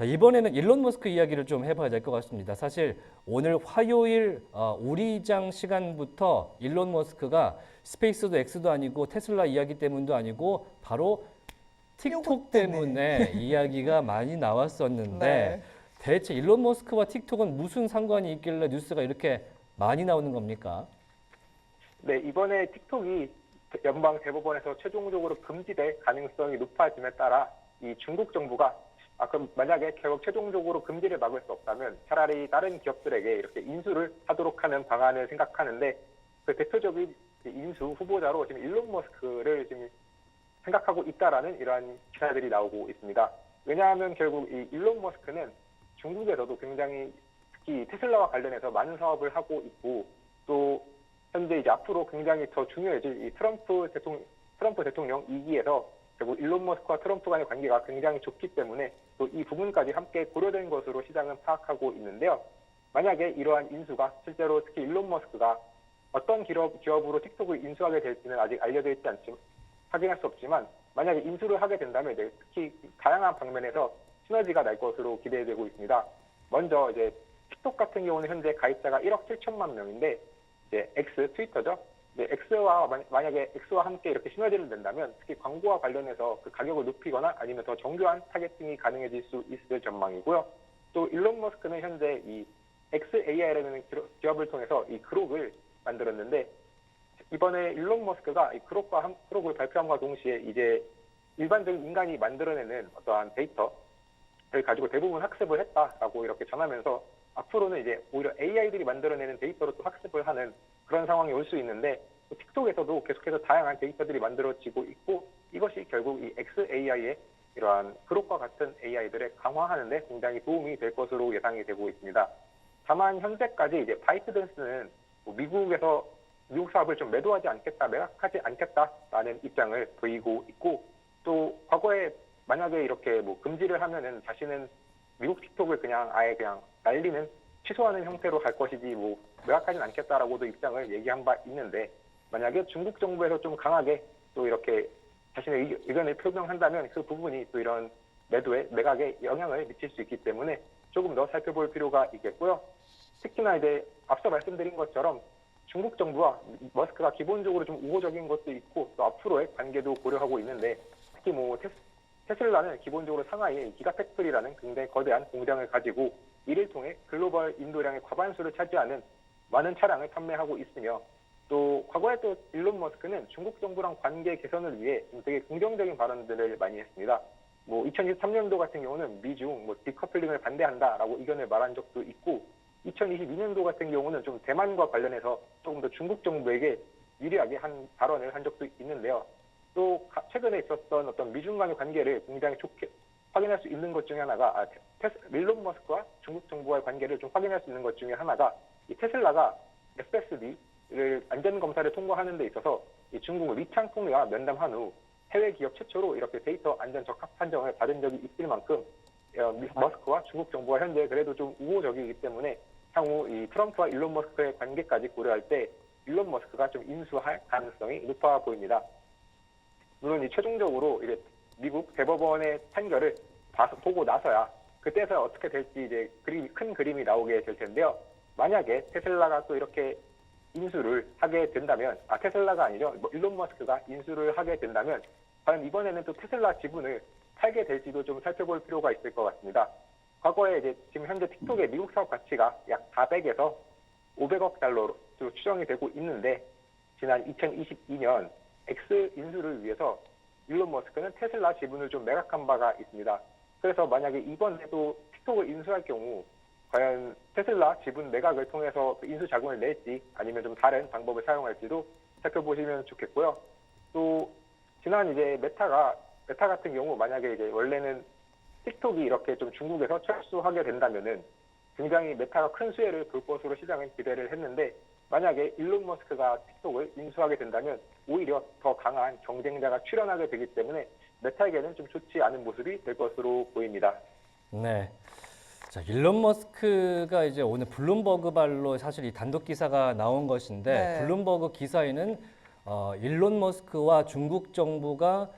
자, 이번에는 일론 머스크 이야기를 좀 해봐야 될 것 같습니다. 사실 오늘 화요일 우리장 시간부터 일론 머스크가 스페이스도 X도 아니고 테슬라 이야기 때문도 아니고 바로 틱톡 때문에 이야기가 많이 나왔었는데 네. 대체 일론 머스크와 틱톡은 무슨 상관이 있길래 뉴스가 이렇게 많이 나오는 겁니까? 네, 이번에 틱톡이 연방 대법원에서 최종적으로 금지될 가능성이 높아짐에 따라 이 중국 정부가 그럼 만약에 결국 최종적으로 금지를 막을 수 없다면 차라리 다른 기업들에게 이렇게 인수를 하도록 하는 방안을 생각하는데 그 대표적인 인수 후보자로 지금 일론 머스크를 지금 생각하고 있다라는 이러한 기사들이 나오고 있습니다. 왜냐하면 결국 이 일론 머스크는 중국에서도 굉장히 특히 테슬라와 관련해서 많은 사업을 하고 있고 또 현재 이제 앞으로 굉장히 더 중요해질 이 트럼프 대통령 2기에서 결국 일론 머스크와 트럼프 간의 관계가 굉장히 좋기 때문에 또 이 부분까지 함께 고려된 것으로 시장은 파악하고 있는데요. 만약에 이러한 인수가 실제로 특히 일론 머스크가 어떤 기업으로 틱톡을 인수하게 될지는 아직 알려져 있지 않지만 확인할 수 없지만 만약에 인수를 하게 된다면 이제 특히 다양한 방면에서 시너지가 날 것으로 기대되고 있습니다. 먼저 이제 틱톡 같은 경우는 현재 가입자가 1억 7천만 명인데 이제 X 트위터죠. 네, 만약에 X와 함께 이렇게 시너지를 낸다면 특히 광고와 관련해서 그 가격을 높이거나 아니면 더 정교한 타겟팅이 가능해질 수 있을 전망이고요. 또 일론 머스크는 현재 이 XAI라는 기업을 통해서 이 그록을 만들었는데 이번에 일론 머스크가 이 그록을 발표함과 동시에 이제 일반적인 인간이 만들어내는 어떠한 데이터를 가지고 대부분 학습을 했다라고 이렇게 전하면서 앞으로는 이제 오히려 AI들이 만들어내는 데이터로 또 학습을 하는 그런 상황이 올 수 있는데 틱톡에서도 계속해서 다양한 데이터들이 만들어지고 있고 이것이 결국 이 XAI의 이러한 그룹과 같은 AI들을 강화하는 데 굉장히 도움이 될 것으로 예상이 되고 있습니다. 다만 현재까지 이제 바이트댄스는 미국 사업을 좀 매도하지 않겠다, 매각하지 않겠다라는 입장을 보이고 있고 또 과거에 만약에 이렇게 금지를 하면은 자신은 미국 틱톡을 아예 날리는 취소하는 형태로 갈 것이지 매각하지는 않겠다라고도 입장을 얘기한 바 있는데 만약에 중국 정부에서 좀 강하게 또 이렇게 자신의 의견을 표명한다면 그 부분이 또 이런 매각에 영향을 미칠 수 있기 때문에 조금 더 살펴볼 필요가 있겠고요. 특히나 이제 앞서 말씀드린 것처럼 중국 정부와 머스크가 기본적으로 좀 우호적인 것도 있고 또 앞으로의 관계도 고려하고 있는데 특히 테슬라는 기본적으로 상하이에 기가팩토리라는 굉장히 거대한 공장을 가지고 이를 통해 글로벌 인도량의 과반수를 차지하는 많은 차량을 판매하고 있으며 또 과거에 또 일론 머스크는 중국 정부랑 관계 개선을 위해 되게 긍정적인 발언들을 많이 했습니다. 2023년도 같은 경우는 미중 디커플링을 반대한다라고 의견을 말한 적도 있고 2022년도 같은 경우는 좀 대만과 관련해서 조금 더 중국 정부에게 유리하게 한 발언을 한 적도 있는데요. 또 최근에 있었던 어떤 미중 간의 관계를 굉장히 좋게 확인할 수 있는 것 중에 하나가 일론 머스크와 중국 정부와의 관계를 좀 확인할 수 있는 것 중에 하나가 이 테슬라가 FSD를 안전 검사를 통과하는 데 있어서 이 중국 리창통위와 면담한 후 해외 기업 최초로 이렇게 데이터 안전 적합 판정을 받은 적이 있을 만큼 머스크와 중국 정부가 현재 그래도 좀 우호적이기 때문에 향후 이 트럼프와 일론 머스크의 관계까지 고려할 때 일론 머스크가 좀 인수할 가능성이 높아 보입니다. 물론 최종적으로 이제 미국 대법원의 판결을 보고 나서야 그때서 어떻게 될지 이제 큰 그림이 나오게 될 텐데요. 만약에 테슬라가 또 이렇게 인수를 하게 된다면, 테슬라가 아니죠. 일론 머스크가 인수를 하게 된다면, 과연 이번에는 또 테슬라 지분을 팔게 될지도 좀 살펴볼 필요가 있을 것 같습니다. 과거에 이제 지금 현재 틱톡의 미국 사업 가치가 약 400에서 500억 달러로 추정이 되고 있는데, 지난 2022년 X 인수를 위해서 일론 머스크는 테슬라 지분을 좀 매각한 바가 있습니다. 그래서 만약에 이번에도 틱톡을 인수할 경우 과연 테슬라 지분 매각을 통해서 인수 자금을 낼지 아니면 좀 다른 방법을 사용할지도 살펴보시면 좋겠고요. 또 지난 이제 메타 같은 경우 만약에 이제 원래는 틱톡이 이렇게 좀 중국에서 철수하게 된다면은 굉장히 메타가 큰 수혜를 볼 것으로 시장은 기대를 했는데 만약에 일론 머스크가 틱톡을 인수하게 된다면 오히려 더 강한 경쟁자가 출현하게 되기 때문에 메타에게는 좀 좋지 않은 모습이 될 것으로 보입니다. 네. 자, 일론 머스크가 이제 오늘 블룸버그 발로 사실 이 단독 기사가 나온 것인데 네. 블룸버그 기사에는 일론 머스크와 중국 정부가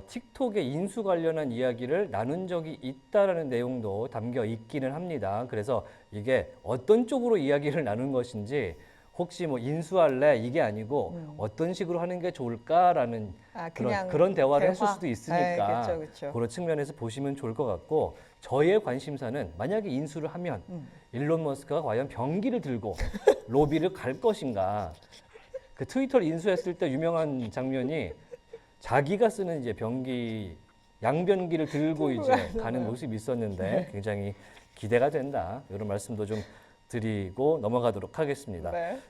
틱톡의 인수 관련한 이야기를 나눈 적이 있다라는 내용도 담겨 있기는 합니다. 그래서 이게 어떤 쪽으로 이야기를 나눈 것인지 혹시 뭐 인수할래 이게 아니고 어떤 식으로 하는 게 좋을까라는 그냥 그런 대화를 했을 대화? 수도 있으니까 네, 그쵸. 그런 측면에서 보시면 좋을 것 같고 저의 관심사는 만약에 인수를 하면 일론 머스크가 과연 병기를 들고 로비를 갈 것인가. 그 트위터를 인수했을 때 유명한 장면이 자기가 쓰는 이제 병기 양변기를 들고 이제 가는 모습이 있었는데 굉장히 기대가 된다. 이런 말씀도 좀 드리고 넘어가도록 하겠습니다. 네.